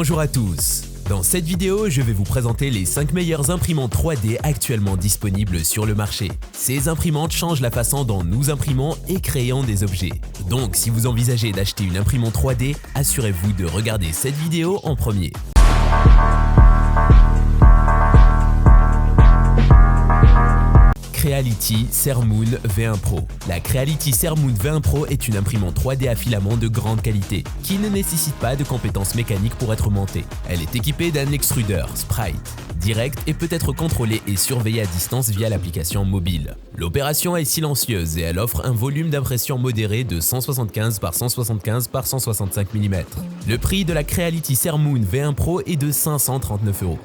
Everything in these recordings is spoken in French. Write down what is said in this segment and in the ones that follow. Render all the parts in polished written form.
Bonjour à tous. Dans cette vidéo, je vais vous présenter les 5 meilleures imprimantes 3D actuellement disponibles sur le marché. Ces imprimantes changent la façon dont nous imprimons et créons des objets. Donc si vous envisagez d'acheter une imprimante 3D, assurez-vous de regarder cette vidéo en premier. Creality Sermoon V1 Pro. La Creality Sermoon V1 Pro est une imprimante 3D à filament de grande qualité, qui ne nécessite pas de compétences mécaniques pour être montée. Elle est équipée d'un extrudeur Sprite direct et peut être contrôlée et surveillée à distance via l'application mobile. L'opération est silencieuse et elle offre un volume d'impression modéré de 175 par 175 par 165 mm. Le prix de la Creality Sermoon V1 Pro est de 539 €.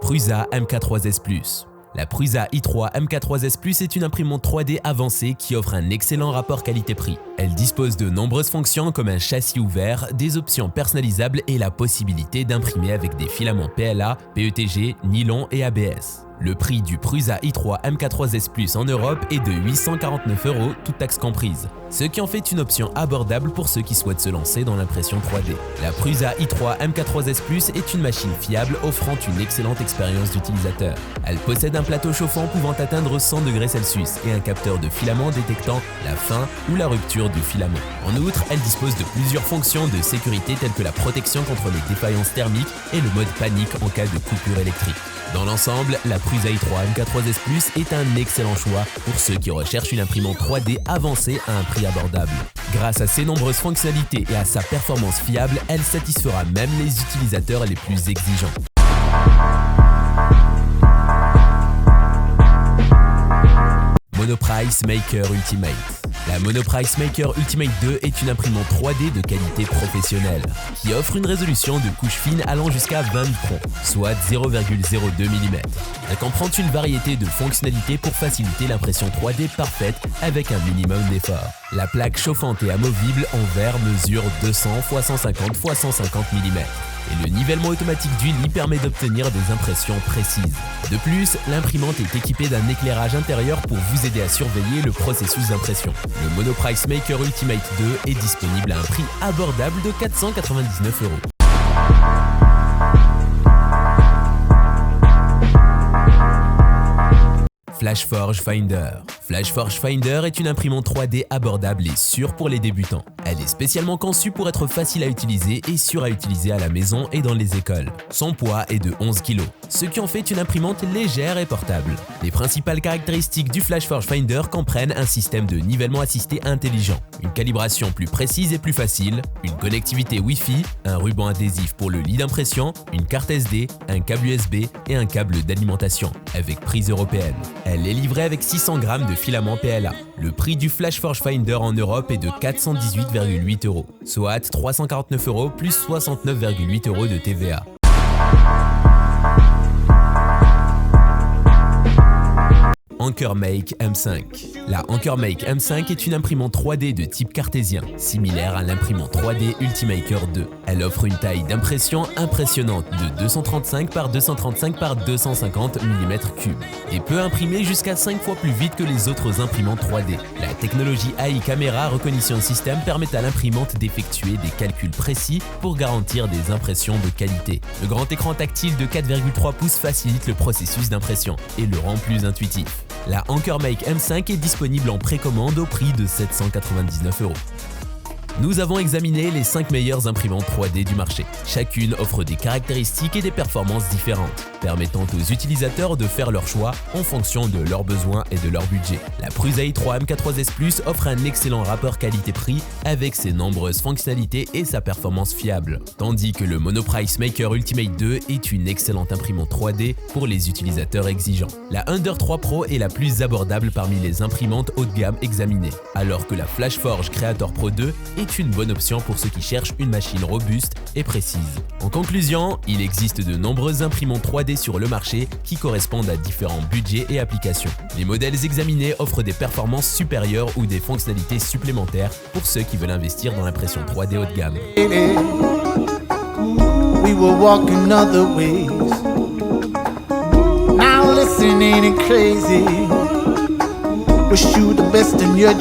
Prusa MK3S Plus. La Prusa i3 MK3S Plus est une imprimante 3D avancée qui offre un excellent rapport qualité-prix. Elle dispose de nombreuses fonctions comme un châssis ouvert, des options personnalisables et la possibilité d'imprimer avec des filaments PLA, PETG, nylon et ABS. Le prix du Prusa i3 MK3S Plus en Europe est de 849 €, toutes taxes comprises, ce qui en fait une option abordable pour ceux qui souhaitent se lancer dans l'impression 3D. La Prusa i3 MK3S Plus est une machine fiable offrant une excellente expérience d'utilisateur. Elle possède un plateau chauffant pouvant atteindre 100 °C et un capteur de filament détectant la fin ou la rupture du filament. En outre, elle dispose de plusieurs fonctions de sécurité telles que la protection contre les défaillances thermiques et le mode panique en cas de coupure électrique. Dans l'ensemble, la Prusa i3 MK3S Plus est un excellent choix pour ceux qui recherchent une imprimante 3D avancée à un prix abordable. Grâce à ses nombreuses fonctionnalités et à sa performance fiable, elle satisfera même les utilisateurs les plus exigeants. Monoprice Maker Ultimate. La Monoprice Maker Ultimate 2 est une imprimante 3D de qualité professionnelle qui offre une résolution de couche fine allant jusqu'à 20 microns, soit 0,02 mm. Elle comprend une variété de fonctionnalités pour faciliter l'impression 3D parfaite avec un minimum d'effort. La plaque chauffante et amovible en verre mesure 200 x 150 x 150 mm. Et le nivellement automatique du lit permet d'obtenir des impressions précises. De plus, l'imprimante est équipée d'un éclairage intérieur pour vous aider à surveiller le processus d'impression. Le Monoprice Maker Ultimate 2 est disponible à un prix abordable de 499 €. FlashForge Finder. FlashForge Finder est une imprimante 3D abordable et sûre pour les débutants. Elle est spécialement conçue pour être facile à utiliser et sûre à utiliser à la maison et dans les écoles. Son poids est de 11 kg, ce qui en fait une imprimante légère et portable. Les principales caractéristiques du FlashForge Finder comprennent un système de nivellement assisté intelligent, une calibration plus précise et plus facile, une connectivité Wi-Fi, un ruban adhésif pour le lit d'impression, une carte SD, un câble USB et un câble d'alimentation avec prise européenne. Elle est livrée avec 600 g de filament PLA. Le prix du FlashForge Finder en Europe est de 418,8 €, soit 349 € plus 69,8 € de TVA. AnkerMake M5. La AnkerMake M5 est une imprimante 3D de type cartésien, similaire à l'imprimante 3D Ultimaker 2. Elle offre une taille d'impression impressionnante de 235 par 235 par 250 mm3 et peut imprimer jusqu'à 5 fois plus vite que les autres imprimantes 3D. La technologie AI Camera Recognition System permet à l'imprimante d'effectuer des calculs précis pour garantir des impressions de qualité. Le grand écran tactile de 4,3 pouces facilite le processus d'impression et le rend plus intuitif. La AnkerMake M5 est disponible en précommande au prix de 799 €. Nous avons examiné les 5 meilleures imprimantes 3D du marché. Chacune offre des caractéristiques et des performances différentes, permettant aux utilisateurs de faire leur choix en fonction de leurs besoins et de leur budget. La Prusa i3 MK3S Plus offre un excellent rapport qualité-prix avec ses nombreuses fonctionnalités et sa performance fiable, tandis que le Monoprice Maker Ultimate 2 est une excellente imprimante 3D pour les utilisateurs exigeants. La Under 3 Pro est la plus abordable parmi les imprimantes haut de gamme examinées, alors que la FlashForge Creator Pro 2 est une bonne option pour ceux qui cherchent une machine robuste et précise. En conclusion, il existe de nombreuses imprimantes 3D sur le marché qui correspondent à différents budgets et applications. Les modèles examinés offrent des performances supérieures ou des fonctionnalités supplémentaires pour ceux qui veulent investir dans l'impression 3D haut de gamme. We were walking other ways. Now listen, ain't it crazy? Wish you the best in your